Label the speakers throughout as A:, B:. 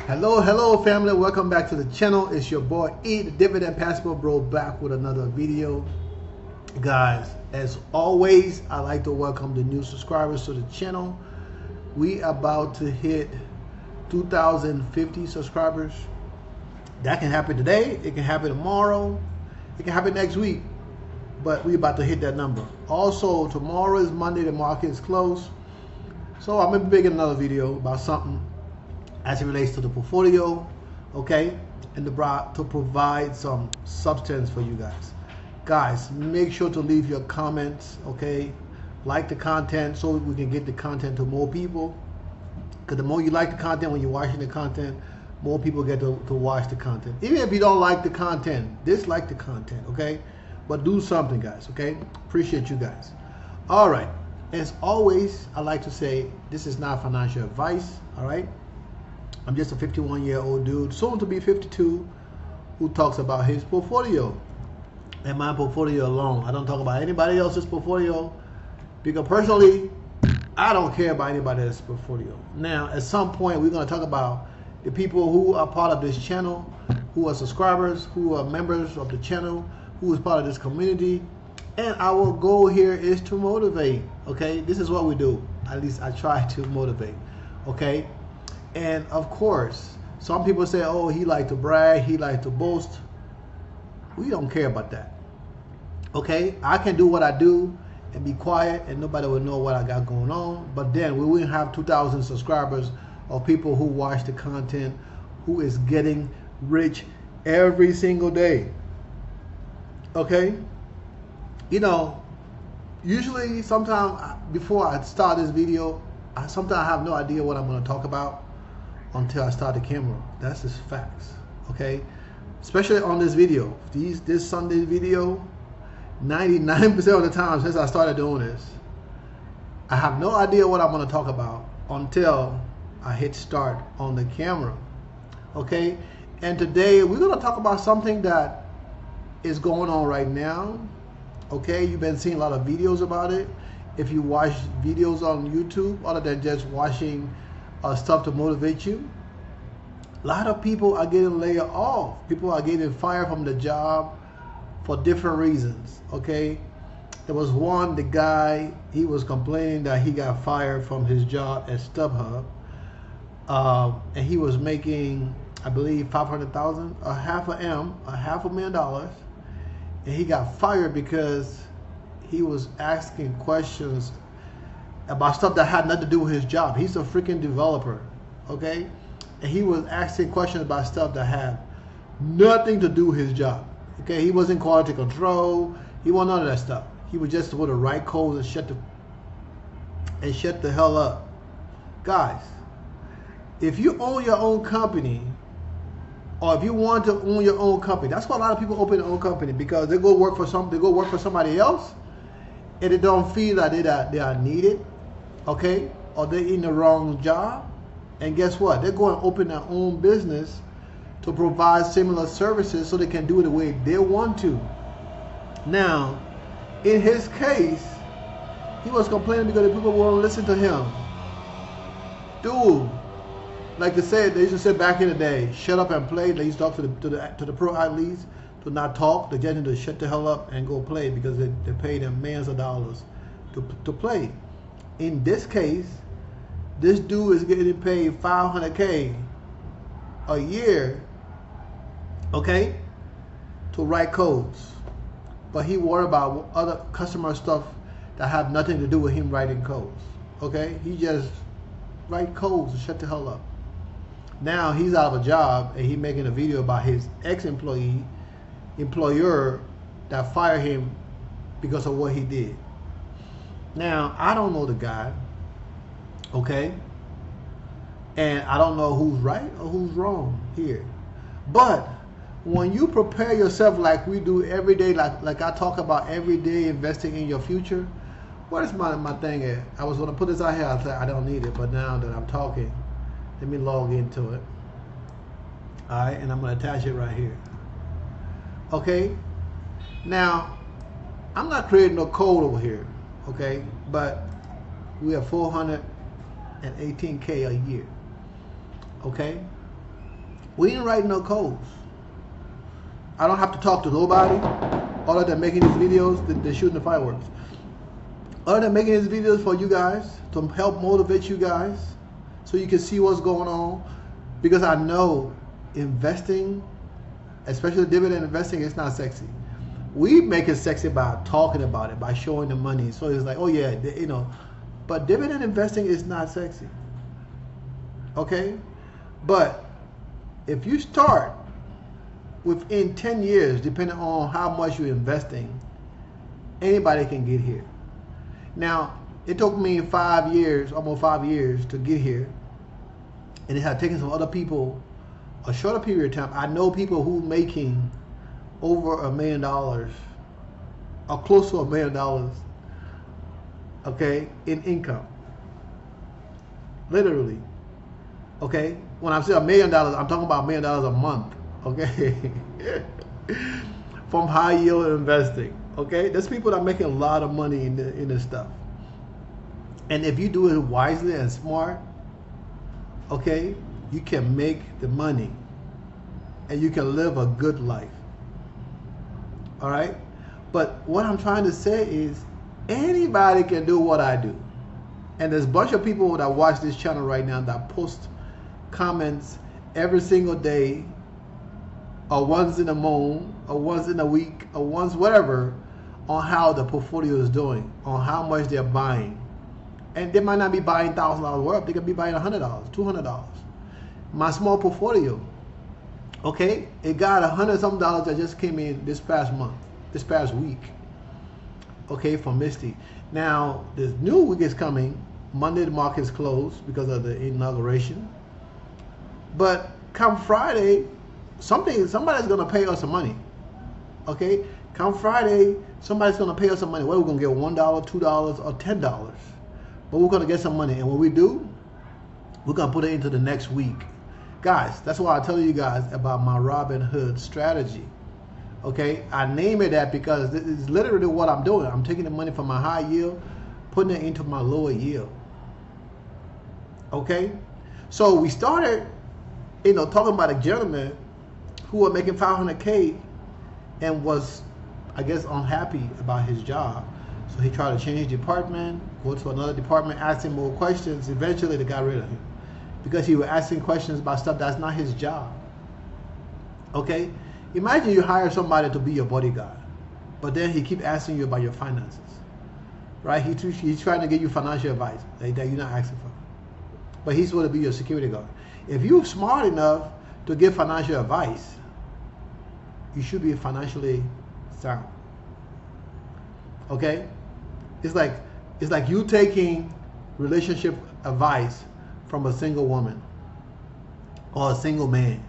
A: Hello family, welcome back to the channel. It's your boy E, the Dividend Passport Bro, back with another video. Guys, as always, I like to welcome the new subscribers to the channel. We about to hit 2,050 subscribers. That can happen today, it can happen tomorrow, it can happen next week, but we about to hit that number. Also, tomorrow is Monday, the market is closed, so I'm gonna be making another video about something as it relates to the portfolio, okay, and to provide some substance for you guys. Guys, make sure to leave your comments, okay? Like the content so we can get the content to more people. Because the more you like the content when you're watching the content, more people get to watch the content. Even if you don't like the content, dislike the content, okay? But do something, guys, okay? Appreciate you guys. All right. As always, I like to say this is not financial advice, all right? I'm just a 51-year-old dude, soon to be 52, who talks about his portfolio and my portfolio alone. I don't talk about anybody else's portfolio because personally, I don't care about anybody else's portfolio. Now, at some point, we're going to talk about the people who are part of this channel, who are subscribers, who are members of the channel, who is part of this community. And our goal here is to motivate, okay? This is what we do. At least I try to motivate, okay? And of course, some people say, oh, he like to brag, he like to boast. We don't care about that. Okay? I can do what I do and be quiet and nobody will know what I got going on. But then we will have 2,000 subscribers of people who watch the content, who is getting rich every single day. Okay? You know, usually sometimes before I start this video, sometimes I have no idea what I'm going to talk about until I start the camera. That's just facts, okay? Especially on this video. This Sunday video, 99% of the time since I started doing this, I have no idea what I'm gonna talk about until I hit start on the camera, okay? And today, we're gonna talk about something that is going on right now, okay? You've been seeing a lot of videos about it. If you watch videos on YouTube, other than just watching stuff to motivate you, a lot of people are getting laid off. People are getting fired from the job for different reasons, okay? There was one, the guy, he was complaining that he got fired from his job at StubHub, and he was making, I believe, $500,000, $500,000, and he got fired because he was asking questions about stuff that had nothing to do with his job. He's a freaking developer, okay? And he was asking questions about stuff that had nothing to do with his job, okay? He wasn't quality control. He wasn't none of that stuff. He was just supposed to write code and shut the hell up. Guys, if you own your own company, or if you want to own your own company, that's why a lot of people open their own company, because they go work for somebody else, and they don't feel that they are needed, okay, or they're in the wrong job. And guess what? They're going to open their own business to provide similar services so they can do it the way they want to. Now, in his case, he was complaining because the people won't listen to him. Dude, like they said, they used to say back in the day, shut up and play. They used to talk to the pro athletes to not talk. They get them to shut the hell up and go play because they pay them millions of dollars to play. In this case, this dude is getting paid $500K a year, okay, to write codes. But he worried about other customer stuff that have nothing to do with him writing codes, okay? He just write codes and shut the hell up. Now he's out of a job and he's making a video about his employer that fired him because of what he did. Now, I don't know the guy, okay? And I don't know who's right or who's wrong here. But when you prepare yourself like we do every day, like I talk about every day investing in your future, what is my thing at? I was going to put this out here, I said I don't need it, but now that I'm talking, let me log into it. All right, and I'm going to attach it right here. Okay? Now, I'm not creating no code over here, okay? But we have 418K a year. okay? We ain't writing no codes. I don't have to talk to nobody other than making these videos. They're shooting the fireworks. Other than making these videos for you guys to help motivate you guys so you can see what's going on. Because I know investing, especially dividend investing, it's not sexy. We make it sexy by talking about it, by showing the money. So it's like, oh yeah, you know. But dividend investing is not sexy. Okay? But if you start within 10 years, depending on how much you're investing, anybody can get here. Now, it took me 5 years, almost 5 years to get here. And it had taken some other people a shorter period of time. I know people who making over $1 million, or close to $1 million, okay, in income. Literally. Okay? When I say $1 million, I'm talking about $1 million a month. Okay? From high yield investing. Okay? There's people that are making a lot of money in this stuff. And if you do it wisely and smart, okay, you can make the money and you can live a good life. All right? But what I'm trying to say is anybody can do what I do. And there's a bunch of people that watch this channel right now that post comments every single day, or once in a month, or once in a week, or once whatever, on how the portfolio is doing, on how much they're buying. And they might not be buying $1,000 worth. They could be buying $100, $200. My small portfolio, okay, it got $100-something that just came in this past month, this past week, okay, from Misty. Now, this new week is coming. Monday, the market's closed because of the inauguration. But come Friday, somebody's going to pay us some money, okay? Come Friday, somebody's going to pay us some money. Well, we're going to get $1, $2, or $10. But we're going to get some money. And when we do, we're going to put it into the next week. Guys, that's why I tell you guys about my Robin Hood strategy. Okay? I name it that because this is literally what I'm doing. I'm taking the money from my high yield, putting it into my lower yield. Okay? So we started, talking about a gentleman who was making $500K and was, I guess, unhappy about his job. So he tried to change department, go to another department, asking more questions. Eventually they got rid of him because he was asking questions about stuff that's not his job. Okay? Imagine you hire somebody to be your bodyguard, but then he keep asking you about your finances. Right? He's trying to give you financial advice that you're not asking for. But he's supposed to be your security guard. If you're smart enough to give financial advice, you should be financially sound. Okay? It's like you taking relationship advice from a single woman or a single man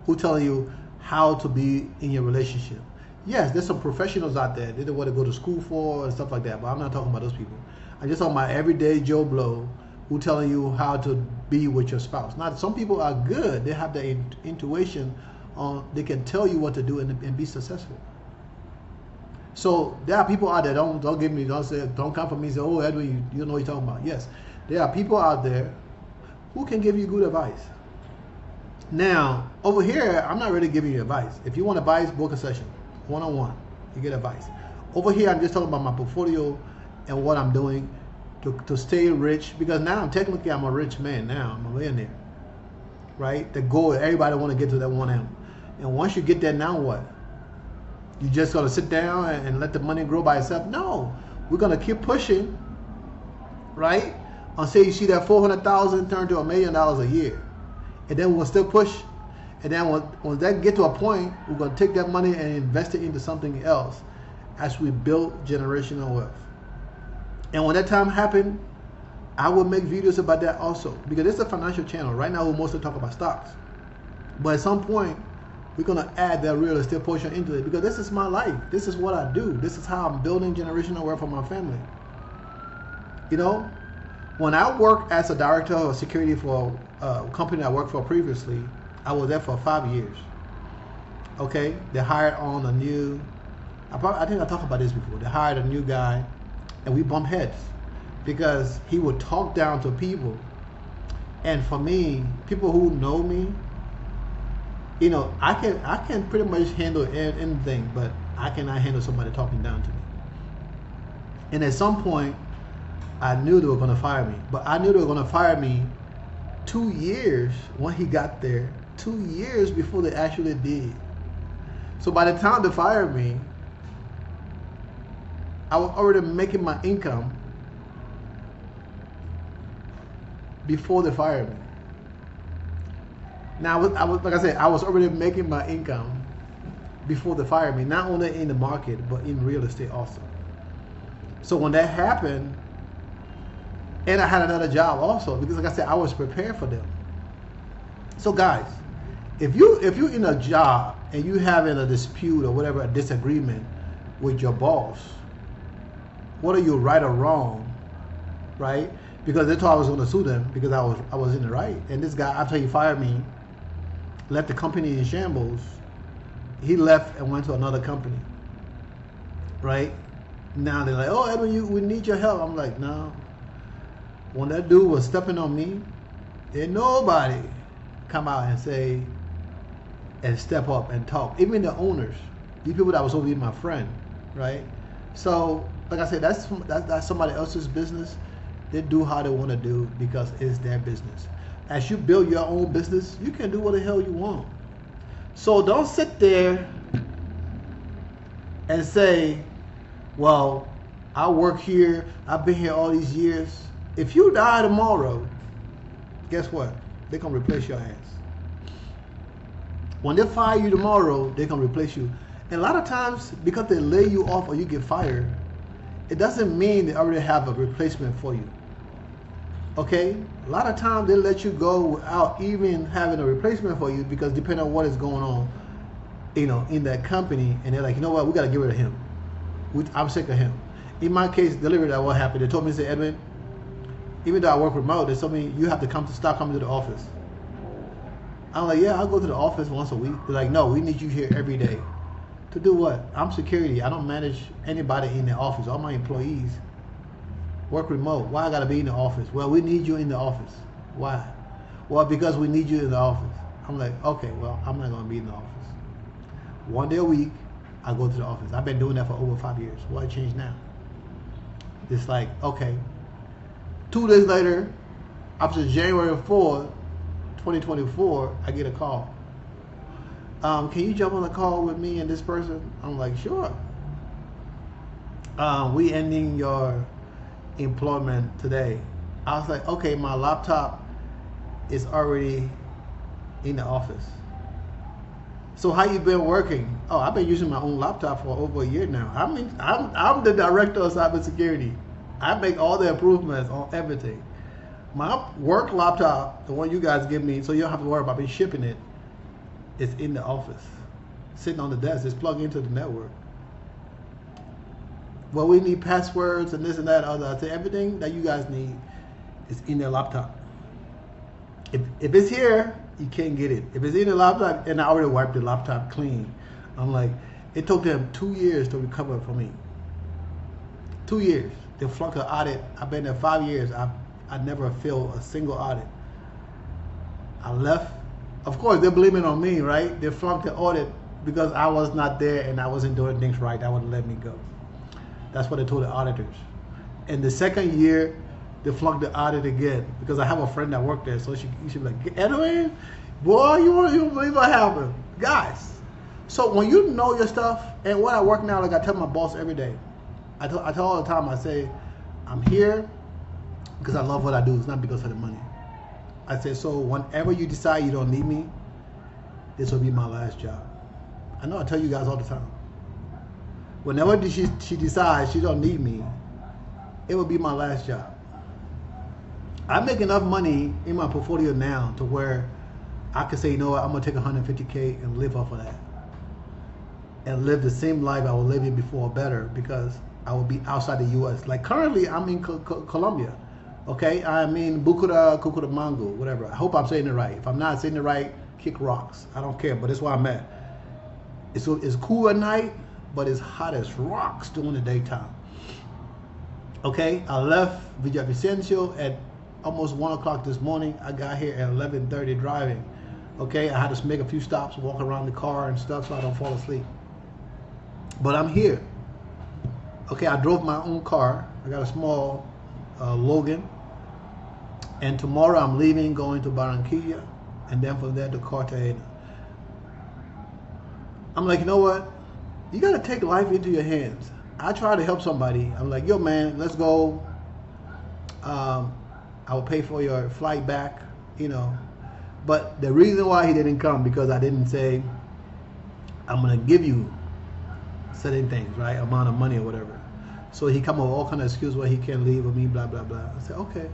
A: who telling you how to be in your relationship. Yes, there's some professionals out there. They don't want to go to school for and stuff like that, but I'm not talking about those people. I'm just talking about everyday Joe Blow who telling you how to be with your spouse. Now, some people are good. They have the intuition. They can tell you what to do and be successful. So there are people out there. Don't come for me and say, "Oh, Edwin, you know what you're talking about." Yes, there are people out there who can give you good advice. Now, over here, I'm not really giving you advice. If you want advice, book a session, one-on-one. You get advice. Over here, I'm just talking about my portfolio and what I'm doing to stay rich. Because now, technically, I'm a rich man. Now, I'm a millionaire. Right? The goal, everybody want to get to that 1M. And once you get there, now what? You just gonna sit down and let the money grow by itself? No, we're gonna keep pushing, right? Until you see that 400,000 turn to $1 million a year, and then we'll still push. And then when that get to a point, we're gonna take that money and invest it into something else, as we build generational wealth. And when that time happens, I will make videos about that also, because it's a financial channel. Right now, we mostly talk about stocks, but at some point, we're going to add that real estate portion into it, because this is my life. This is what I do. This is how I'm building generational wealth for my family. When I worked as a director of security for a company I worked for previously, I was there for 5 years. Okay? They hired on a new, I think I talked about this before. They hired a new guy, and we bumped heads because he would talk down to people. And for me, people who know me, I can pretty much handle anything, but I cannot handle somebody talking down to me. And at some point, I knew they were going to fire me, but I knew they were going to fire me 2 years when he got there, 2 years before they actually did. So by the time they fired me, I was already making my income before they fired me. Now, I was like I said, I was already making my income before they fired me, not only in the market, but in real estate also. So when that happened, and I had another job also, because like I said, I was prepared for them. So guys, if you're in a job and you having a dispute or whatever, a disagreement with your boss, whether you're right or wrong, right? Because they thought I was going to sue them because I was in the right. And this guy, after he fired me, left the company in shambles. He left and went to another company, right? Now they're like, oh, Edwin, we need your help. I'm like, no. When that dude was stepping on me, did nobody come out and say and step up and talk. Even the owners, these people that was over my friend, right? So, like I said, that's somebody else's business. They do how they want to do because it's their business. As you build your own business, you can do what the hell you want. So don't sit there and say, well, I work here, I've been here all these years. If you die tomorrow, guess what? They're going to replace your ass. When they fire you tomorrow, they're going to replace you. And a lot of times, because they lay you off or you get fired, it doesn't mean they already have a replacement for you. Okay? A lot of times they let you go without even having a replacement for you, because depending on what is going on, in that company, and they're like, you know what, we got to get rid of him. I'm sick of him. In my case, delivery, that what happened. They told me, say, Edwin, even though I work remote, they told me you have to start coming to the office. I'm like, yeah, I'll go to the office once a week. They're like, no, we need you here every day. To do what? I'm security. I don't manage anybody in the office. All my employees work remote. Why I gotta be in the office? Well, we need you in the office. Why? Well, because we need you in the office. I'm like, okay, well, I'm not gonna be in the office. One day a week, I go to the office. I've been doing that for over 5 years. Why change now? It's like, okay. 2 days later, after January 4th, 2024, I get a call. Can you jump on a call with me and this person? I'm like, sure. We ending your employment today. I was like, okay, my laptop is already in the office. So how you been working? Oh, I've been using my own laptop for over a year now. I'm the director of cybersecurity. I make all the improvements on everything. My work laptop, the one you guys give me, so you don't have to worry about me shipping it, is in the office, sitting on the desk. It's plugged into the network. Well, we need passwords and this and that, other. I say everything that you guys need is in their laptop. If it's here, you can't get it. If it's in the laptop, and I already wiped the laptop clean. I'm like, it took them 2 years to recover for me. 2 years. They flunked an audit. I've been there 5 years. I never failed a single audit. I left. Of course, they're blaming on me, right? They flunked the audit because I was not there and I wasn't doing things right. That wouldn't let me go. That's what they told the auditors. And the second year, they flunked the audit again because I have a friend that worked there. So she be like, Edwin, boy, you won't believe what happened. Guys, so when you know your stuff, and when I work now, like I tell my boss every day, I tell all the time, I say, I'm here because I love what I do. It's not because of the money. I say, so whenever you decide you don't need me, this will be my last job. I know I tell you guys all the time. Whenever she decides she don't need me, it will be my last job. I make enough money in my portfolio now to where I can say, you know what, I'm going to take $150K and live off of that. And live the same life I was living before, better, because I will be outside the U.S. Like currently, I'm in Colombia. Okay, I'm in Bucaramanga, whatever. I hope I'm saying it right. If I'm not saying it right, kick rocks. I don't care, but that's where I'm at. It's cool at night, but it's hot as rocks during the daytime. Okay, I left Villavicencio at almost 1 o'clock this morning. I got here at 11:30 driving. Okay, I had to make a few stops, walk around the car and stuff so I don't fall asleep. But I'm here. Okay, I drove my own car. I got a small Logan. And tomorrow I'm leaving, going to Barranquilla, and then from there to Cartagena. I'm like, you know what? You got to take life into your hands. I try to help somebody. I'm like, yo, man, let's go. I will pay for your flight back, you know. But the reason why he didn't come, because I didn't say, I'm going to give you certain things, right? Amount of money or whatever. So he come up with all kind of excuses why he can't leave with me, blah, blah, blah. I said, okay.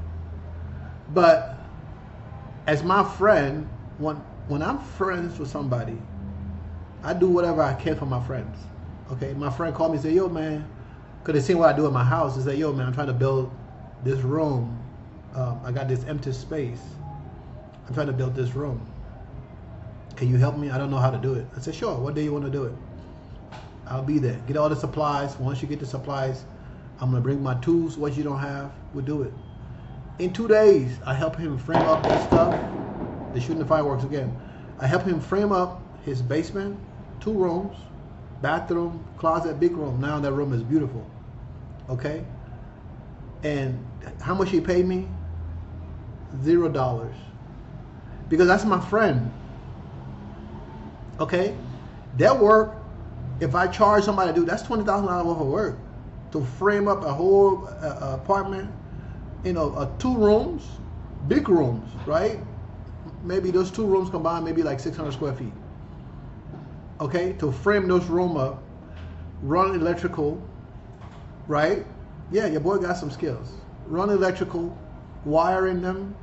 A: But as my friend, when I'm friends with somebody, I do whatever I can for my friends. Okay, my friend called me and said, yo, man, because they seen what I do at my house. They said, yo, man, I'm trying to build this room. I got this empty space. I'm trying to build this room. Can you help me? I don't know how to do it. I said, sure. What day you want to do it? I'll be there. Get all the supplies. Once you get the supplies, I'm going to bring my tools. What you don't have, we'll do it. In 2 days, I help him frame up that stuff. They're shooting the fireworks again. I help him frame up his basement, 2 rooms, bathroom, closet, big room. Now that room is beautiful. Okay? And how much he paid me? $0. Because that's my friend. Okay? That work, if I charge somebody to do, that's $20,000 worth of work. To frame up a whole apartment, you know, 2 rooms, big rooms, right? Maybe those 2 rooms combined, maybe like 600 square feet. Okay, to frame those rooms up, run electrical, right? Yeah, your boy got some skills. Run electrical, wiring them,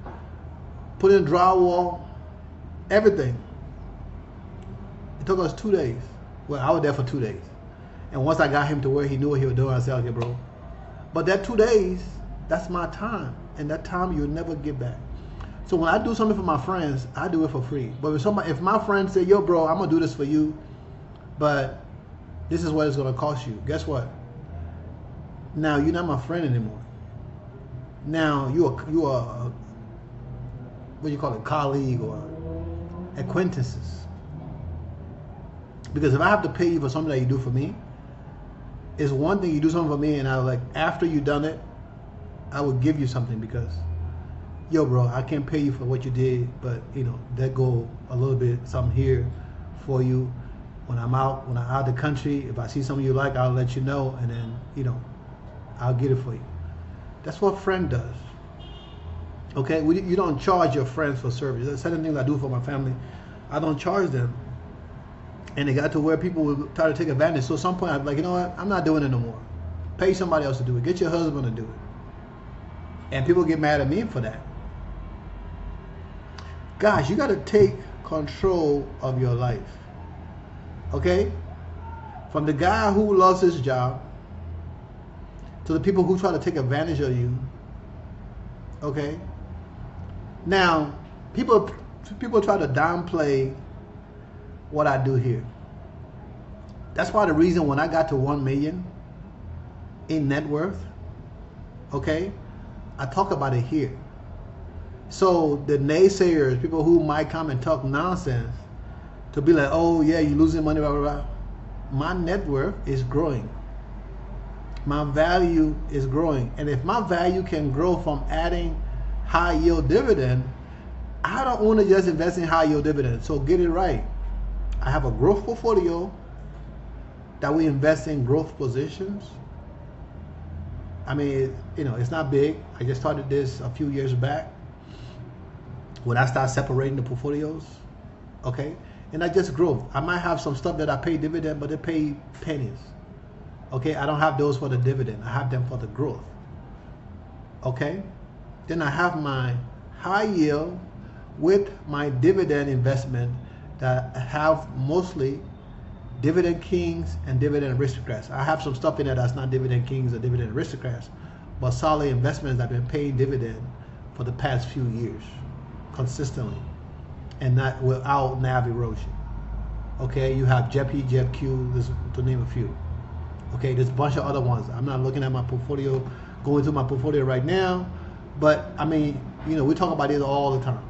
A: put in drywall, everything. It took us 2 days. Well, I was there for 2 days. And once I got him to where he knew what he was doing, I said, okay, bro. But that 2 days, that's my time. And that time you'll never get back. So when I do something for my friends, I do it for free. But if my friend say, yo, bro, I'm going to do this for you, but this is what it's going to cost you. Guess what? Now you're not my friend anymore. Now you are what do you call it, colleague or acquaintances. Because if I have to pay you for something that you do for me, it's one thing you do something for me and I like, after you done it, I will give you something because, yo, bro, I can't pay you for what you did, but you know, that go a little bit something here for you. When I'm out of the country, if I see something you like, I'll let you know, and then, you know, I'll get it for you. That's what a friend does. Okay, you don't charge your friends for service. There's certain things I do for my family, I don't charge them. And it got to where people will try to take advantage. So at some point, I'm like, you know what? I'm not doing it no more. Pay somebody else to do it. Get your husband to do it. And people get mad at me for that. Guys, you got to take control of your life. Okay? From the guy who loves his job to the people who try to take advantage of you. Okay? Now, people try to downplay what I do here. That's why the reason when I got to 1 million in net worth, okay, I talk about it here. So the naysayers, people who might come and talk nonsense, to be like, oh yeah, you're losing money, blah, blah, blah. My net worth is growing. My value is growing. And if my value can grow from adding high yield dividend, I don't want to just invest in high yield dividend. So get it right. I have a growth portfolio that we invest in growth positions. I mean, you know, it's not big. I just started this a few years back when I started separating the portfolios. Okay, and I just growth. I might have some stuff that I pay dividend, but they pay pennies. Okay, I don't have those for the dividend. I have them for the growth. Okay, then I have my high yield with my dividend investment that have mostly dividend kings and dividend aristocrats. I have some stuff in there that's not dividend kings or dividend aristocrats, but solid investments that have been paying dividend for the past few years consistently and not without NAV erosion. Okay, you have JEPI, JEPQ, to name a few. Okay, there's a bunch of other ones. I'm not looking at my portfolio, going through my portfolio right now, but I mean, you know, we talk about it all the time.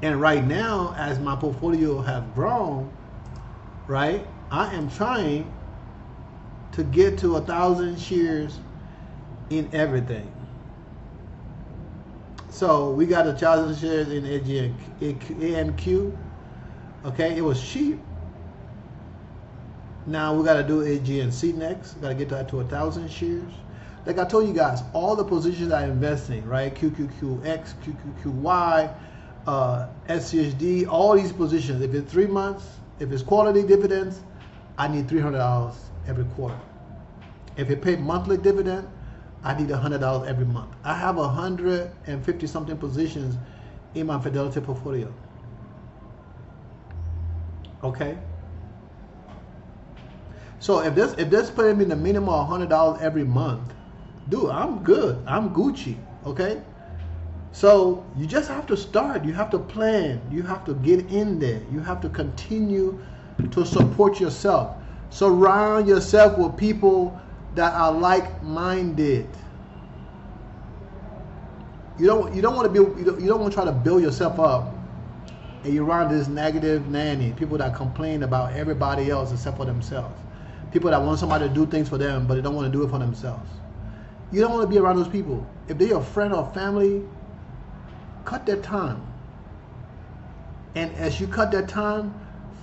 A: And right now, as my portfolio have grown, right, I am trying to get to 1,000 shares in everything. So we got 1,000 shares in AMQ. Okay, it was cheap. Now we got to do AGNC next. Got to get that to 1,000 shares. Like I told you guys, all the positions I invest in, right? QQQX, QQQY, SCHD, all these positions. If it's 3 months, if it's quality dividends, I need $300 every quarter. If it paid monthly dividend, I need $100 every month. I have 150 something positions in my Fidelity portfolio. Okay. So if this paying me the minimum of $100 every month, dude, I'm good. I'm Gucci. Okay. So you just have to start. You have to plan. You have to get in there. You have to continue to support yourself. Surround yourself with people that are like-minded. You don't want to try to build yourself up, and you're around this negative nanny, people that complain about everybody else except for themselves. People that want somebody to do things for them, but they don't want to do it for themselves. You don't want to be around those people. If they're your friend or family, cut their time. And as you cut their time,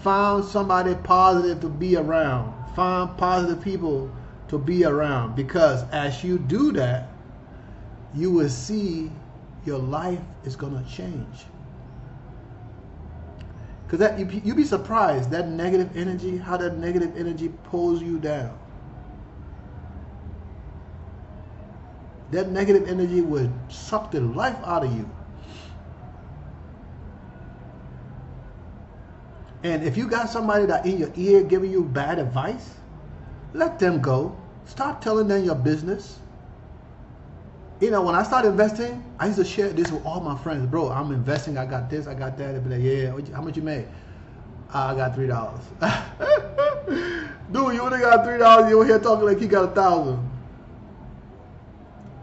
A: find somebody positive to be around. Find positive people to be around. Because as you do that, you will see your life is going to change. Because you'd be surprised, that negative energy, how that negative energy pulls you down. That negative energy would suck the life out of you. And if you got somebody that in your ear giving you bad advice, let them go. Stop telling them your business. You know, when I started investing, I used to share this with all my friends. Bro, I'm investing. I got this. I got that. They'd be like, yeah, how much you made? I got $3. Dude, you only got $3. You over here talking like you got 1,000.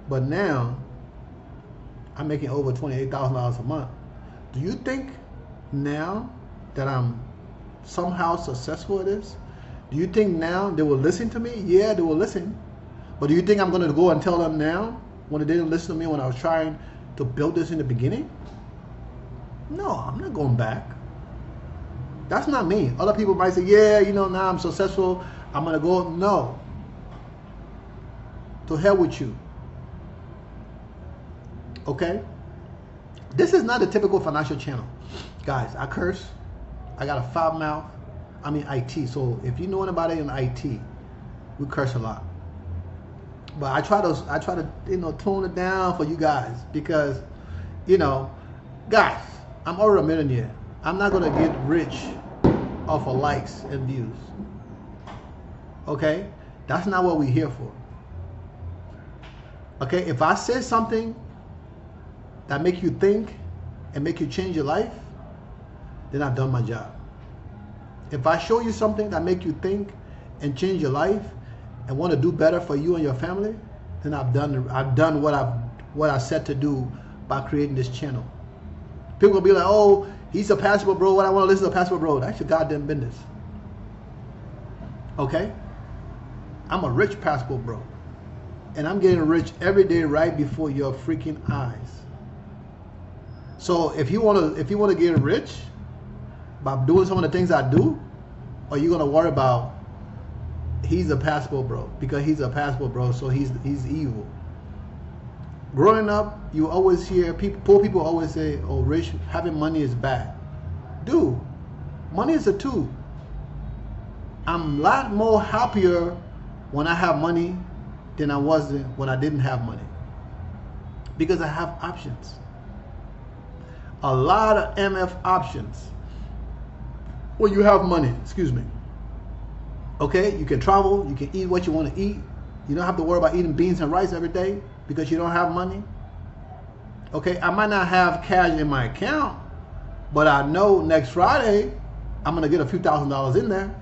A: But now, I'm making over $28,000 a month. Do you think now that I'm somehow successful at this, do you think now they will listen to me? Yeah, they will listen. But do you think I'm going to go and tell them now, when they didn't listen to me when I was trying to build this in the beginning? No, I'm not going back. That's not me. Other people might say, yeah, you know, now I'm successful, I'm going to go. No. To hell with you. Okay? This is not a typical financial channel. Guys, I curse. I got a foul mouth. I mean IT. So if you know anybody in IT, we curse a lot. But I try to tone it down for you guys, because, guys, I'm already a millionaire. I'm not gonna get rich off of likes and views. Okay? That's not what we're here for. Okay? If I say something that make you think and make you change your life, then I've done my job. If I show you something that make you think and change your life and want to do better for you and your family, then I've done what I set to do by creating this channel. People will be like, oh, he's a passable bro. What I want to listen to a passable bro. That's your goddamn business. Okay? I'm a rich passable bro. And I'm getting rich every day right before your freaking eyes. So if you want to get rich by doing some of the things I do, or you're gonna worry about he's a passable bro because he's a passable bro, so he's evil. Growing up, you always hear poor people always say, "Oh, rich having money is bad." Dude, money is a tool. I'm a lot more happier when I have money than I was when I didn't have money, because I have options. A lot of MF options. When you have money, excuse me. Okay, you can travel, you can eat what you want to eat. You don't have to worry about eating beans and rice every day because you don't have money. Okay, I might not have cash in my account, but I know next Friday I'm gonna get a few $1,000s in there,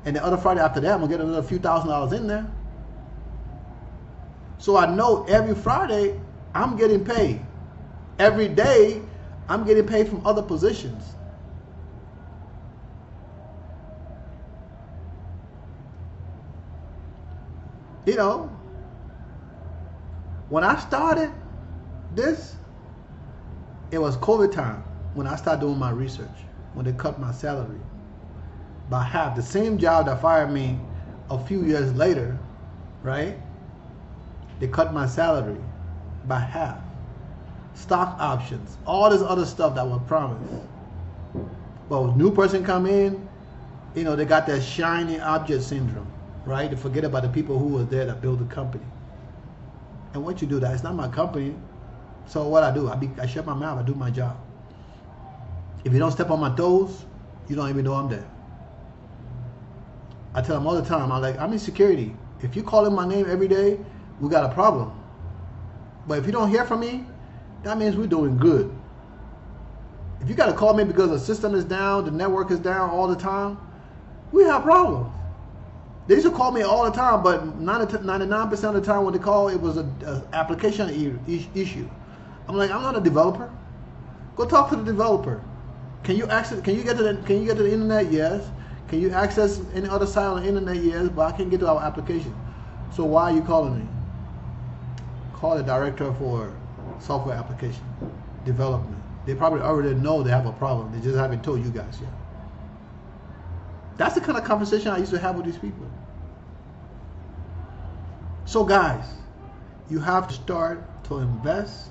A: and the other Friday after that I'm gonna get another few $1,000s in there. So I know every Friday I'm getting paid. Every day I'm getting paid from other positions. You know, when I started this, it was COVID time when I started doing my research, when they cut my salary by half. The same job that fired me a few years later, right? They cut my salary by half. Stock options, all this other stuff that was promised. But when a new person come in, you know, they got that shiny object syndrome, right? They forget about the people who were there that built the company. And once you do that, it's not my company. So what I do, I shut my mouth, I do my job. If you don't step on my toes, you don't even know I'm there. I tell them all the time, I'm in security. If you call in my name every day, we got a problem. But if you don't hear from me, that means we're doing good. If you got to call me because the system is down, the network is down all the time, we have problems. They used to call me all the time, but 99% of the time when they call, it was an application issue. I'm like, I'm not a developer. Go talk to the developer. Can you access? Can you get to the internet? Yes. Can you access any other site on the internet? Yes, but I can't get to our application. So why are you calling me? Call the director for software application development. They probably already know they have a problem. They just haven't told you guys yet. That's the kind of conversation I used to have with these people. So guys, you have to start to invest.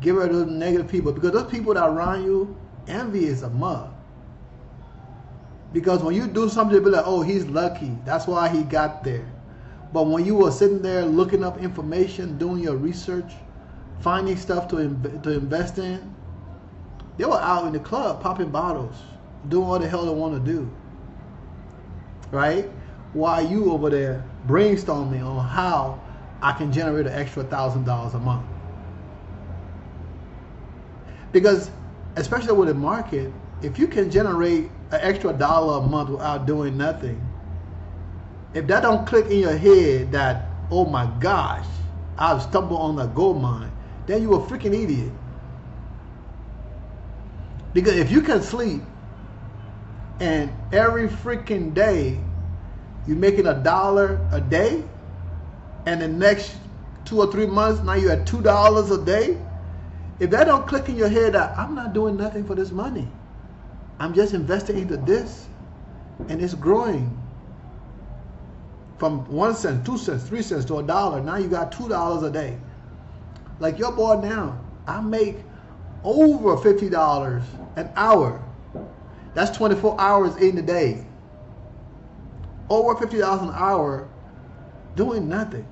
A: Get rid of those negative people, because those people that around you, envy is a mug. Because when you do something, they'll be like, oh, he's lucky. That's why he got there. But when you were sitting there looking up information, doing your research, finding stuff to invest in, they were out in the club popping bottles, doing what the hell they want to do. Right? While you over there brainstorming on how I can generate an extra $1,000 a month. Because especially with the market, if you can generate an extra $1 a month without doing nothing, if that don't click in your head that, oh my gosh, I've stumbled on a gold mine, then you're a freaking idiot. Because if you can sleep and every freaking day you're making $1 a day, and the next 2 or 3 months now you're at $2 a day, if that don't click in your head that I'm not doing nothing for this money, I'm just investing into this, and it's growing from 1 cent, 2 cents, 3 cents to $1. Now you got $2 a day. Like your boy now, I make over $50 an hour. That's 24 hours in the day. Over $50 an hour doing nothing.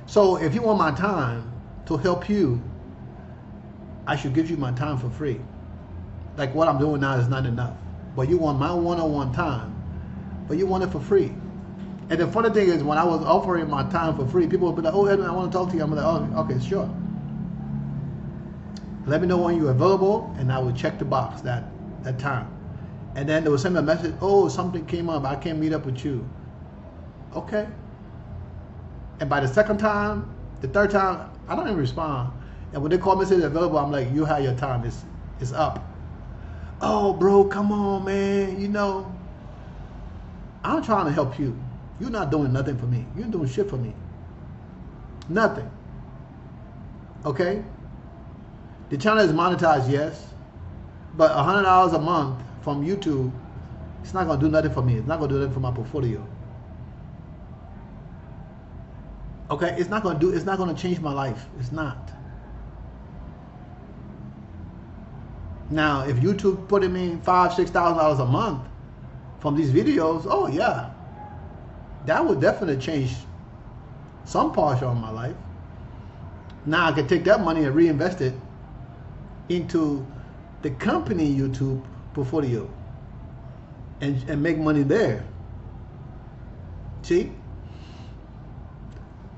A: So if you want my time to help you, I should give you my time for free. Like what I'm doing now is not enough. But you want my one-on-one time, but you want it for free. And the funny thing is, when I was offering my time for free, people would be like, oh, Edwin, I want to talk to you. I'm like, oh, okay, sure. Let me know when you're available, and I will check the box that time. And then they will send me a message, oh, something came up, I can't meet up with you. Okay. And by the second time, the third time, I don't even respond. And when they call me and say they're available, I'm like, you have your time, it's up. Oh, bro, come on, man, you know, I'm trying to help you. You're not doing nothing for me. You're doing shit for me. Nothing. Okay? The channel is monetized, yes, but $100 a month from YouTube, it's not going to do nothing for me. It's not going to do nothing for my portfolio. Okay? It's not going to change my life. It's not. Now, if YouTube putting me $5,000, $6,000 a month from these videos, oh yeah, that would definitely change some portion of my life. Now I can take that money and reinvest it into the company YouTube portfolio and make money there. See?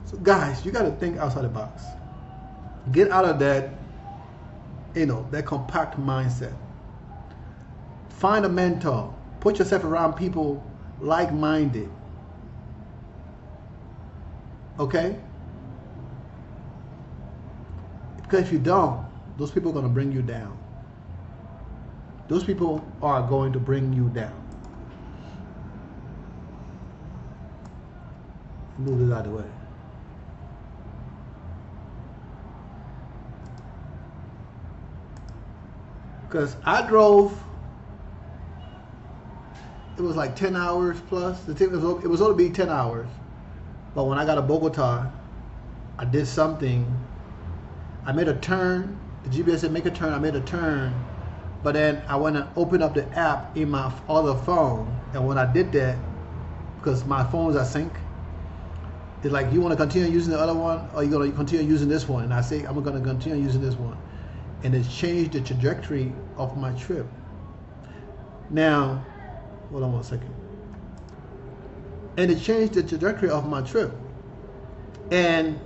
A: So guys, you got to think outside the box. Get out of that, you know, that compact mindset. Find a mentor. Put yourself around people like-minded. Okay? Because if you don't, those people are going to bring you down. Those people are going to bring you down. Move this out of the way. Because I drove, it was like 10 hours plus. It was going to be 10 hours. But when I got to Bogota, I did something. I made a turn. The GPS said make a turn. I made a turn. But then I went and opened up the app in my other phone. And when I did that, because my phones are sync, it's like, you want to continue using the other one, or you going to continue using this one? And I say, I'm going to continue using this one. And it changed the trajectory of my trip. Now, hold on one second. And it changed the trajectory of my trip. And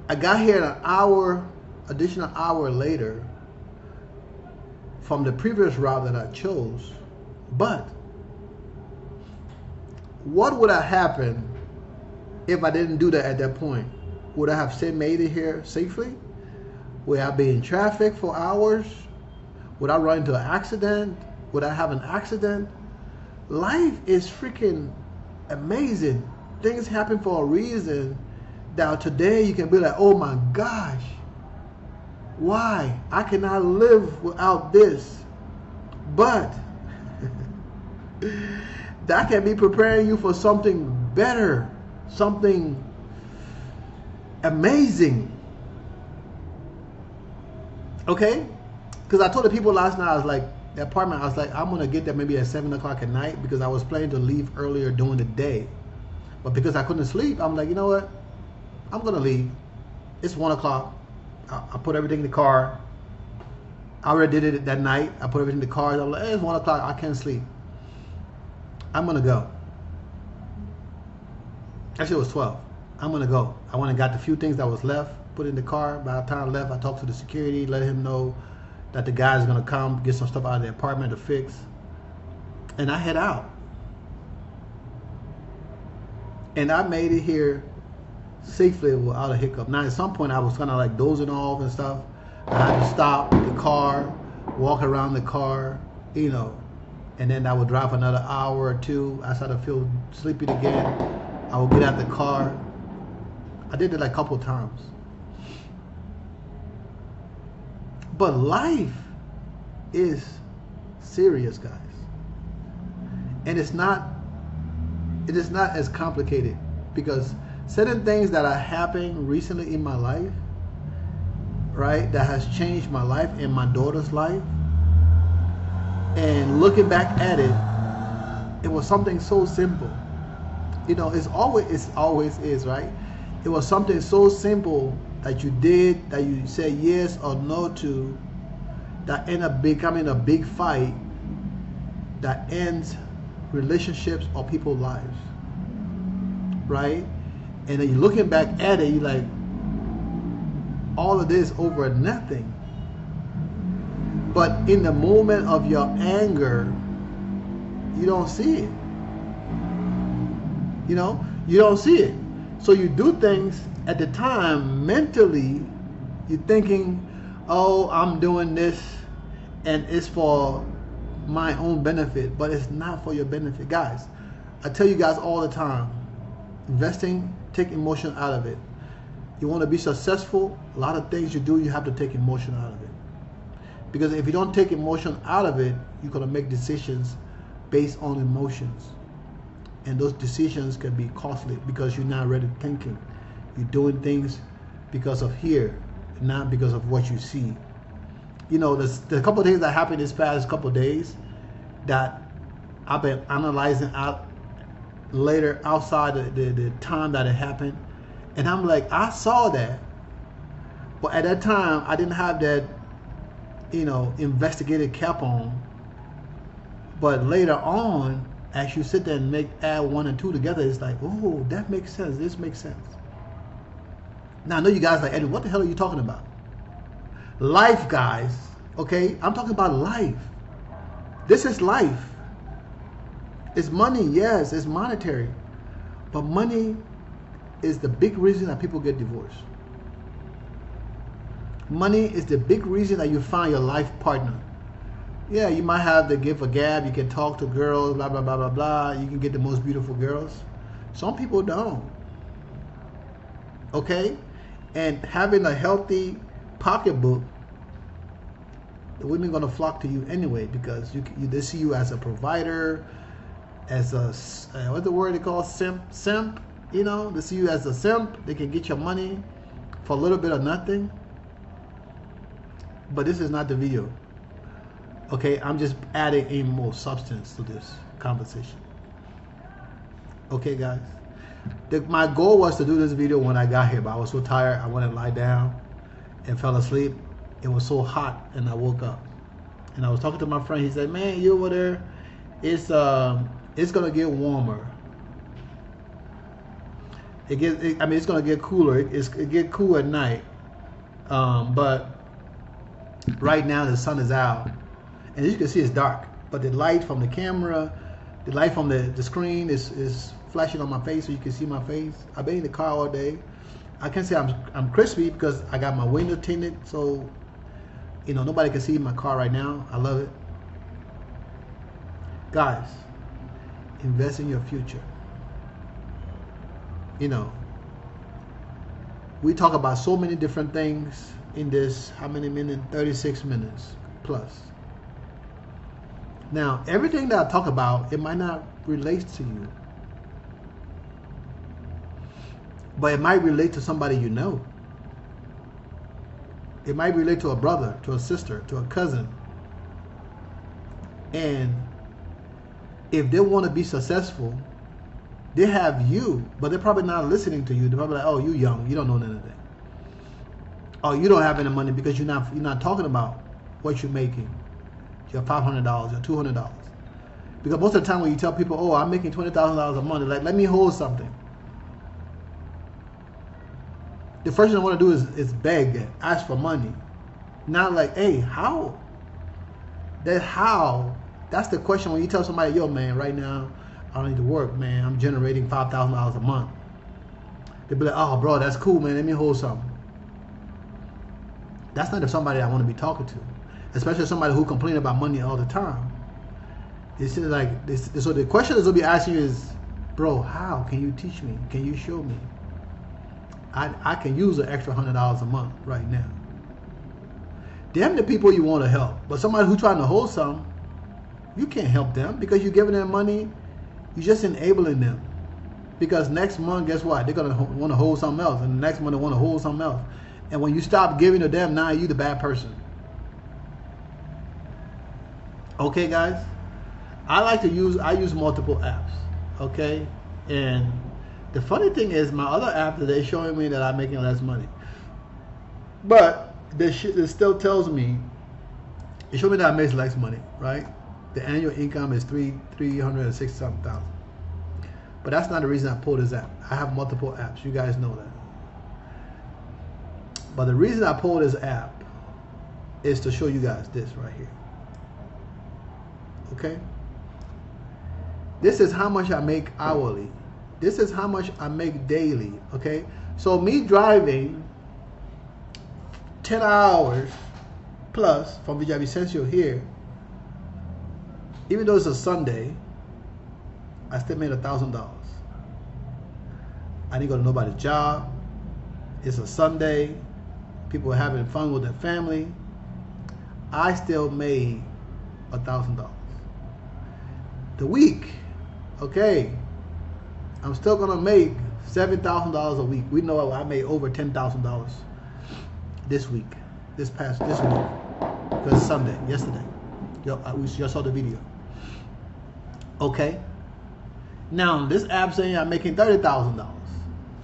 A: I got here an additional hour later from the previous route that I chose. But what would have happened if I didn't do that at that point? Would I have made it here safely? Would I be in traffic for hours? Would I run into an accident? Would I have an accident? Life is freaking amazing. Things happen for a reason. That today you can be like, oh my gosh, why? I cannot live without this. But that can be preparing you for something better, something amazing. Okay? Because I told the people last night, I was like, the apartment, I was like, I'm going to get there maybe at 7 o'clock at night, because I was planning to leave earlier during the day. But because I couldn't sleep, I'm like, you know what? I'm going to leave. It's 1 o'clock. I put everything in the car. I already did it that night. I put everything in the car. I'm like, hey, it's 1 o'clock. I can't sleep. I'm going to go. Actually, it was 12. I'm going to go. I went and got the few things that was left, put it in the car. By the time I left, I talked to the security, let him know that the guy's going to come get some stuff out of the apartment to fix. And I head out. And I made it here safely without a hiccup. Now, at some point, I was kind of like dozing off and stuff. I had to stop the car, walk around the car, you know, and then I would drive another hour or two. I started to feel sleepy again. I would get out the car. I did it like a couple times. But life is serious, guys. And it is not as complicated, because certain things that are happening recently in my life, right, that has changed my life and my daughter's life, and looking back at it, it was something so simple. You know, it always is, right? It was something so simple that you did, that you said yes or no to, that ended up becoming a big fight that ends relationships or people's lives, right? And then you're looking back at it, you're like, all of this over nothing. But in the moment of your anger, you don't see it. You know, you don't see it. So you do things at the time, mentally, you're thinking, oh, I'm doing this and it's for my own benefit, but it's not for your benefit. Guys, I tell you guys all the time, investing, take emotion out of it. You want to be successful, a lot of things you do, you have to take emotion out of it. Because if you don't take emotion out of it, you're going to make decisions based on emotions. And those decisions can be costly because you're not really thinking. You're doing things because of here, not because of what you see. You know, there's a couple of things that happened this past couple of days that I've been analyzing out later outside the time that it happened. And I'm like, I saw that. But at that time, I didn't have that, you know, investigative cap on. But later on, as you sit there and add 1 and 2 together, it's like, oh, that makes sense. This makes sense. Now, I know you guys are like, Edwin, what the hell are you talking about? Life, guys. Okay? I'm talking about life. This is life. It's money, yes, it's monetary. But money is the big reason that people get divorced. Money is the big reason that you find your life partner. Yeah, you might have the gift of gab. You can talk to girls, blah, blah, blah, blah, blah. You can get the most beautiful girls. Some people don't. Okay? And having a healthy pocketbook, the women are going to flock to you anyway because they see you as a provider, as a, what's the word they call simp? You know, they see you as a simp. They can get your money for a little bit of nothing. But this is not the video. Okay, I'm just adding in more substance to this conversation. Okay, guys. My goal was to do this video when I got here, but I was so tired. I went and lie down and fell asleep. It was so hot, and I woke up. And I was talking to my friend. He said, "Man, you over there? It's gonna get warmer. It's gonna get cooler. It get cool at night. But right now the sun is out, and as you can see, it's dark. But the light from the camera, the light from the screen is flashing on my face, so you can see my face. I've been in the car all day. I can't say I'm crispy because I got my window tinted, so you know nobody can see my car right now. I love it, guys. Invest in your future. You know, we talk about so many different things in this, how many minutes? 36 minutes plus. Now, everything that I talk about, it might not relate to you, but it might relate to somebody you know. It might relate to a brother, to a sister, to a cousin. And if they want to be successful, they have you, but they're probably not listening to you. They're probably like, "Oh, you young, you don't know anything. Oh, you don't have any money because you're not talking about what you're making. Your $500, your $200." Because most of the time when you tell people, "Oh, I'm making $20,000 a month," they're like, "Let me hold something." The first thing I want to do is beg, ask for money. Not like, "Hey, how?" That's the question when you tell somebody, "Yo, man, right now, I don't need to work, man. I'm generating $5,000 a month." They'll be like, "Oh, bro, that's cool, man. Let me hold something." That's not somebody I want to be talking to, especially somebody who complains about money all the time. It's like this. So the question is going to be asking you is, "Bro, how can you teach me? Can you show me? I can use an extra $100 a month right now." Them the people you want to help, but somebody who's trying to hold some, you can't help them because you're giving them money. You're just enabling them. Because next month, guess what? They're going to want to hold something else. And the next month, they want to hold something else. And when you stop giving to them, now you're the bad person. Okay, guys? I use multiple apps. Okay? And the funny thing is, my other app, they're showing me that I'm making less money. But it still tells me, it shows me that I make less money, right? The annual income is $360,000. But that's not the reason I pulled this app. I have multiple apps. You guys know that. But the reason I pulled this app is to show you guys this right here. Okay? This is how much I make hourly. This is how much I make daily. Okay? So me driving 10 hours plus from Villavicencio here, even though it's a Sunday, I still made $1,000. I didn't go to nobody's job. It's a Sunday. People are having fun with their family. I still made $1,000. The week, okay, I'm still gonna make $7,000 a week. We know I made over $10,000 this week, this week, because it's Sunday, yesterday. We just saw the video. Okay. Now this app saying I'm making $30,000.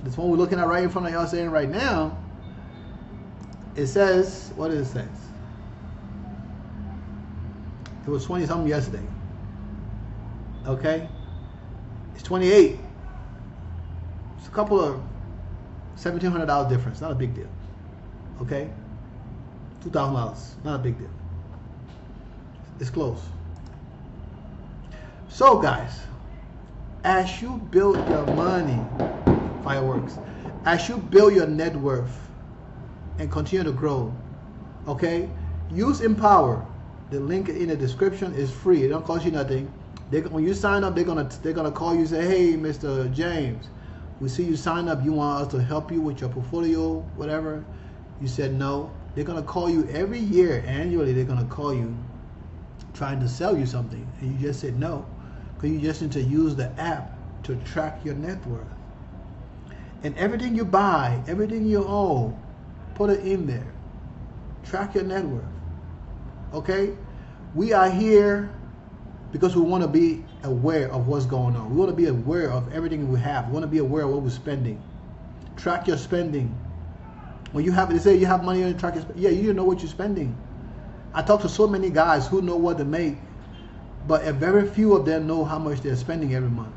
A: This one we're looking at right in front of y'all saying right now. It says, what does it say? It was 20 something yesterday. Okay. It's 28. It's a couple of $1,700 difference. Not a big deal. Okay. $2,000. Not a big deal. It's close. So guys, as you build your money, fireworks, as you build your net worth and continue to grow, Okay? Use Empower. The link in the description is free. It don't cost you nothing. When you sign up, they're gonna call you and say, hey, Mr. James, we see you sign up. You want us to help you with your portfolio, whatever. You said no. They're gonna call you every year, annually. They're gonna call you, trying to sell you something, and you just said no, because you just need to use the app to track your net worth. And everything you buy, everything you own, put it in there. Track your net worth. Okay? We are here because we want to be aware of what's going on. We want to be aware of everything we have. We want to be aware of what we're spending. Track your spending. When you have, they say you have money and track your spending. Yeah, you know what you're spending. I talk to so many guys who know what to make, but a very few of them know how much they're spending every month.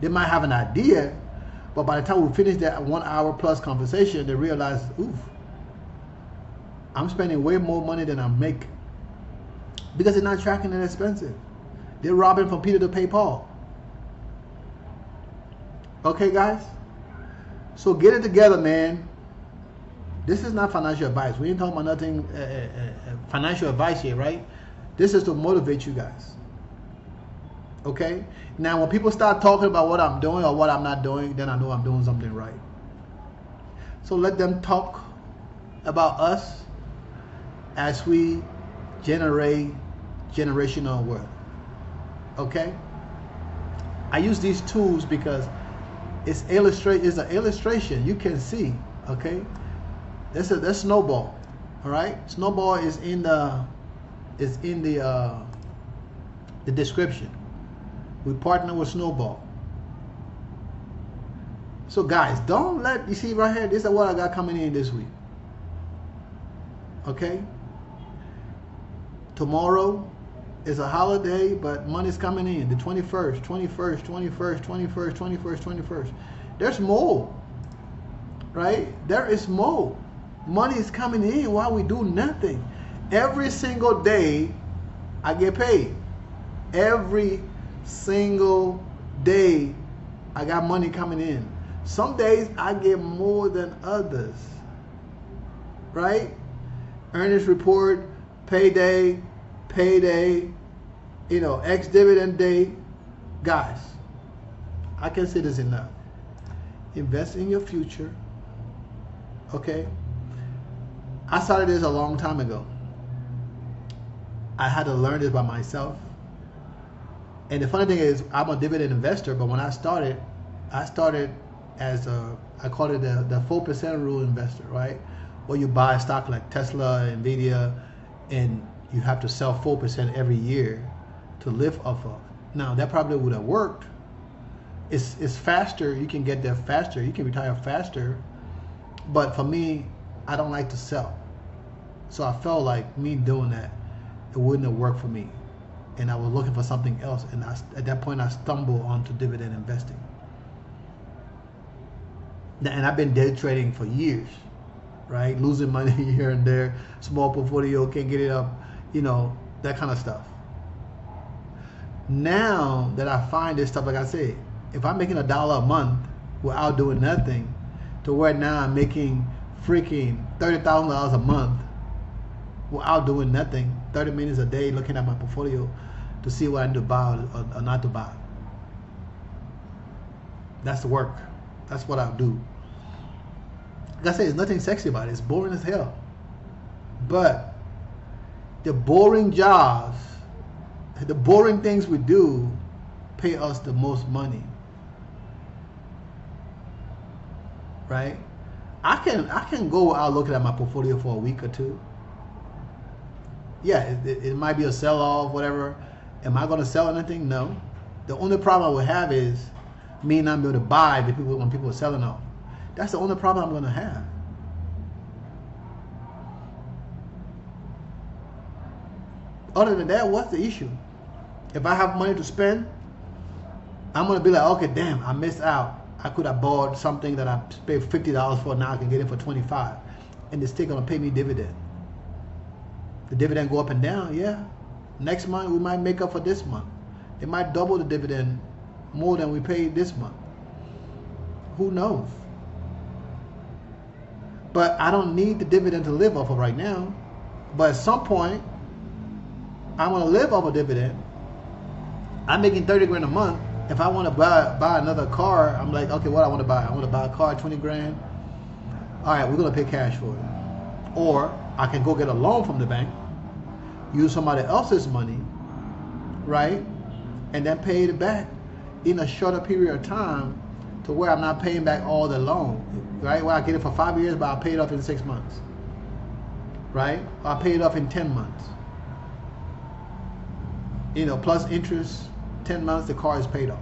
A: They might have an idea, but by the time we finish that 1 hour plus conversation, they realize, oof, I'm spending way more money than I make. Because they're not tracking their expenses. They're robbing from Peter to pay Paul. Okay, guys? So get it together, man. This is not financial advice. We ain't talking about nothing financial advice here, right? This is to motivate you guys. Okay? Now, when people start talking about what I'm doing or what I'm not doing, then I know I'm doing something right. So let them talk about us as we generate generational wealth. Okay? I use these tools because it's an illustration. You can see, okay? That's Snowball. All right? Snowball is in the description. We partner with Snowball. So guys, don't let, you see right here, this is what I got coming in this week. Okay? Tomorrow is a holiday, but money's coming in. The 21st, 21st, 21st, 21st, 21st, 21st. There's more. Right? There is more. Money is coming in while we do nothing. Every single day, I get paid. Every single day, I got money coming in. Some days, I get more than others. Right? Earnings report, payday, you know, ex-dividend day. Guys, I can say this enough. Invest in your future. Okay? I started this a long time ago. I had to learn this by myself. And the funny thing is, I'm a dividend investor, but when I started as I call it the 4% rule investor, right? Where you buy stock like Tesla, Nvidia, and you have to sell 4% every year to live off of. Now, that probably would have worked. It's faster. You can get there faster. You can retire faster. But for me, I don't like to sell. So I felt like me doing that, it wouldn't have worked for me. And I was looking for something else. And at that point, I stumbled onto dividend investing. And I've been day trading for years, right? Losing money here and there, small portfolio, can't get it up, you know, that kind of stuff. Now that I find this stuff, like I said, if I'm making $1 a month without doing nothing, to where now I'm making freaking $30,000 a month without doing nothing, 30 minutes a day looking at my portfolio to see what I need to buy or not to buy. That's the work. That's what I do. Like I say, there's nothing sexy about it. It's boring as hell. But the boring jobs, the boring things we do pay us the most money. Right? I can go out looking at my portfolio for a week or two. Yeah, it might be a sell-off, whatever. Am I going to sell anything? No. The only problem I will have is me not being able to buy when people are selling off. That's the only problem I'm going to have. Other than that, what's the issue? If I have money to spend, I'm going to be like, okay, damn, I missed out. I could have bought something that I paid $50 for, now I can get it for $25. And it's still going to pay me dividend. The dividend go up and down, yeah. Next month, we might make up for this month. It might double the dividend more than we paid this month. Who knows? But I don't need the dividend to live off of right now. But at some point, I want to live off a dividend. I'm making 30 grand a month. If I want to buy another car, I'm like, okay, what I want to buy? I want to buy a car, 20 grand. All right, we're going to pay cash for it. Or I can go get a loan from the bank, use somebody else's money, right? And then pay it back in a shorter period of time to where I'm not paying back all the loan, right? Well, I get it for 5 years, but I'll pay it off in 6 months, right? I'll pay it off in 10 months. You know, plus interest, 10 months, the car is paid off.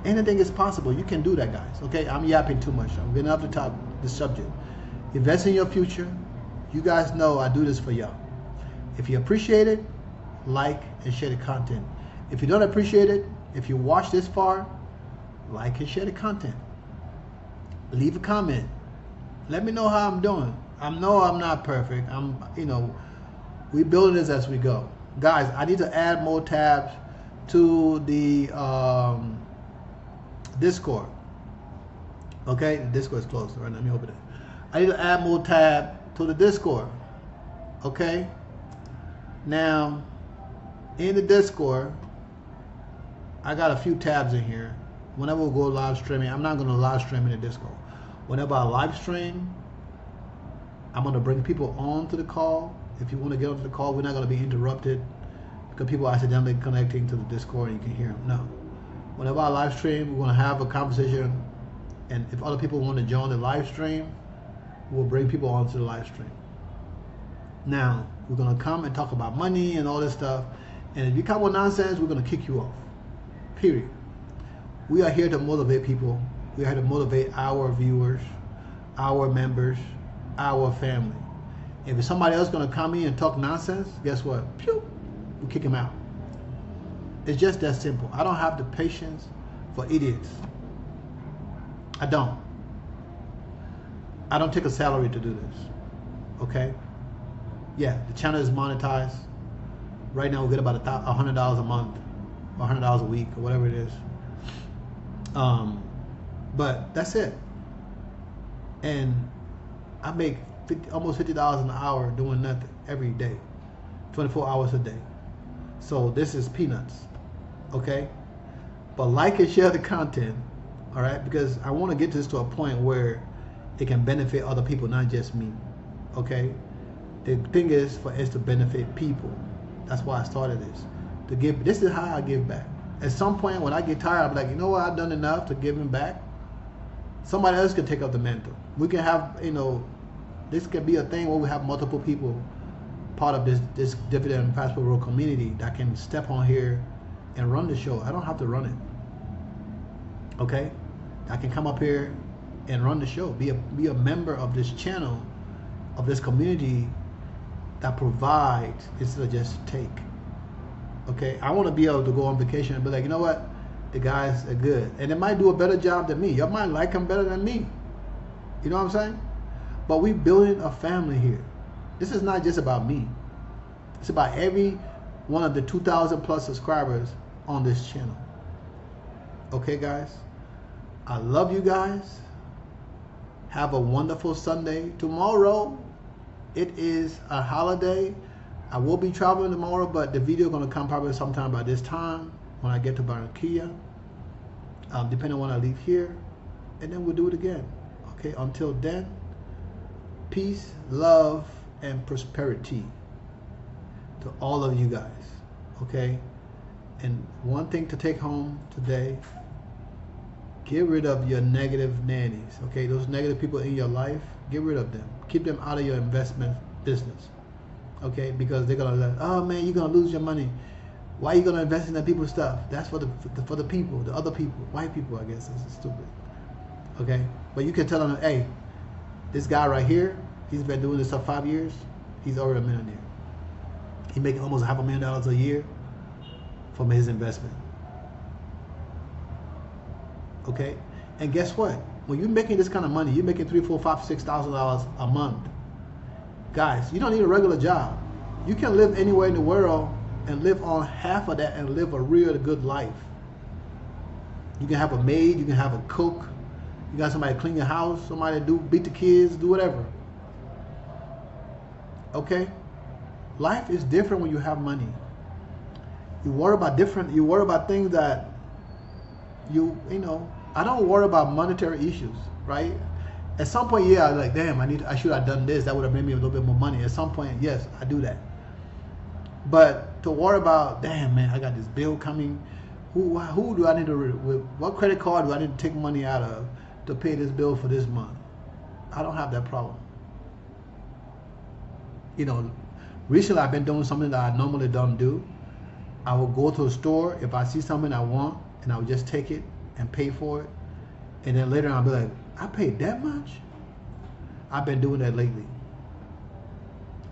A: Anything is possible. You can do that, guys. Okay, I'm yapping too much. I'm getting off the top of the subject. Invest in your future. You guys know I do this for y'all. If you appreciate it, like and share the content. If you don't appreciate it, if you watch this far, like and share the content. Leave a comment. Let me know how I'm doing. I know I'm not perfect. We building this as we go. Guys, I need to add more tabs to the Discord. Okay, the Discord is closed. All right, let me open it. I need to add more tab to the Discord. Okay. Now, in the Discord, I got a few tabs in here. Whenever we go live streaming, I'm not going to live stream in the Discord. Whenever I live stream, I'm going to bring people on to the call. If you want to get onto the call, we're not going to be interrupted because people are accidentally connecting to the Discord and you can hear them. No. Whenever I live stream, we're going to have a conversation, and if other people want to join the live stream, we'll bring people onto the live stream. Now, we're going to come and talk about money and all this stuff, and if you come with nonsense, we're going to kick you off. Period. We are here to motivate people. We are here to motivate our viewers, our members, our family. If somebody else is going to come in and talk nonsense, guess what? Pew, we kick him out. It's just that simple. I don't have the patience for idiots. I don't. I don't take a salary to do this. Okay? Yeah, the channel is monetized. Right now we get about $100 a month, or $100 a week, or whatever it is. But that's it. And I make almost $50 an hour doing nothing every day, 24 hours a day. So this is peanuts, okay? But like and share the content, all right? Because I want to get this to a point where it can benefit other people, not just me, okay? The thing is for us to benefit people. That's why I started this. To give. This is how I give back. At some point when I get tired, I'm like, you know what? I've done enough to give him back. Somebody else can take up the mantle. We can have, this can be a thing where we have multiple people part of this Dividend Passport Road community that can step on here and run the show. I don't have to run it. Okay? I can come up here and run the show. Be a member of this channel, of this community that provides instead of just take. Okay? I want to be able to go on vacation and be like, you know what? The guys are good. And they might do a better job than me. You might like them better than me. You know what I'm saying? But we building a family here. This is not just about me. It's about every one of the 2,000 plus subscribers on this channel. Okay, guys? I love you guys. Have a wonderful Sunday. Tomorrow, it is a holiday. I will be traveling tomorrow, but the video is going to come probably sometime by this time when I get to Barranquilla, depending on when I leave here, and then we'll do it again. Okay, until then, peace, love, and prosperity to all of you guys. Okay, and one thing to take home today: get rid of your negative nannies. Okay, those negative people in your life, get rid of them. Keep them out of your investment business. Okay, because they're gonna like, oh man, you're gonna lose your money. Why are you gonna invest in the people's stuff? That's for the people, the other people, white people, I guess. This is stupid. Okay, but you can tell them, hey, this guy right here, he's been doing this for 5 years. He's already a millionaire. He's making almost $500,000 a year from his investment. Okay, and guess what? When you're making this kind of money, you're making $3,000, $4,000, $5,000, $6,000 a month. Guys, you don't need a regular job. You can live anywhere in the world and live on half of that and live a real good life. You can have a maid, you can have a cook, You got somebody to clean your house, somebody to beat the kids, do whatever. Okay? Life is different when you have money. You worry about things that you know, I don't worry about monetary issues, right? At some point, yeah, like, damn, I should have done this. That would have made me a little bit more money. At some point, yes, I do that. But to worry about, damn, man, I got this bill coming. Who do I need to, what credit card do I need to take money out of to pay this bill for this month? I don't have that problem. You know, recently I've been doing something that I normally don't do. I will go to a store if I see something I want, and I will just take it and pay for it. And then later I'll be like, I paid that much? I've been doing that lately.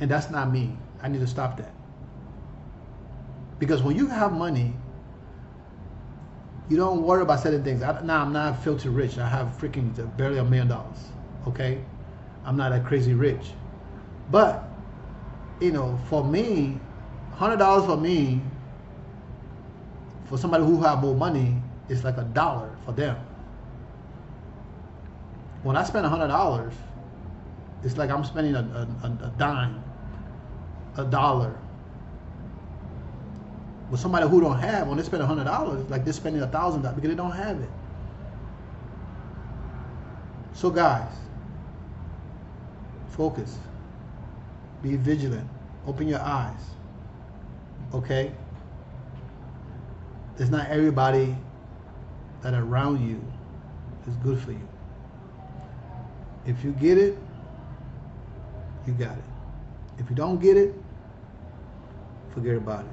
A: And that's not me. I need to stop that. Because when you have money, you don't worry about certain things. Now I'm not filthy rich. I have freaking barely $1 million. Okay? I'm not that crazy rich. But, you know, for me, $100 for me, for somebody who have more money, is like $1 for them. When I spend $100, it's like I'm spending a dime, $1. With somebody who don't have, when they spend $100, like they're spending $1,000 because they don't have it. So guys, focus, be vigilant, open your eyes. Okay? It's not everybody that around you is good for you. If you get it, you got it. If you don't get it, forget about it.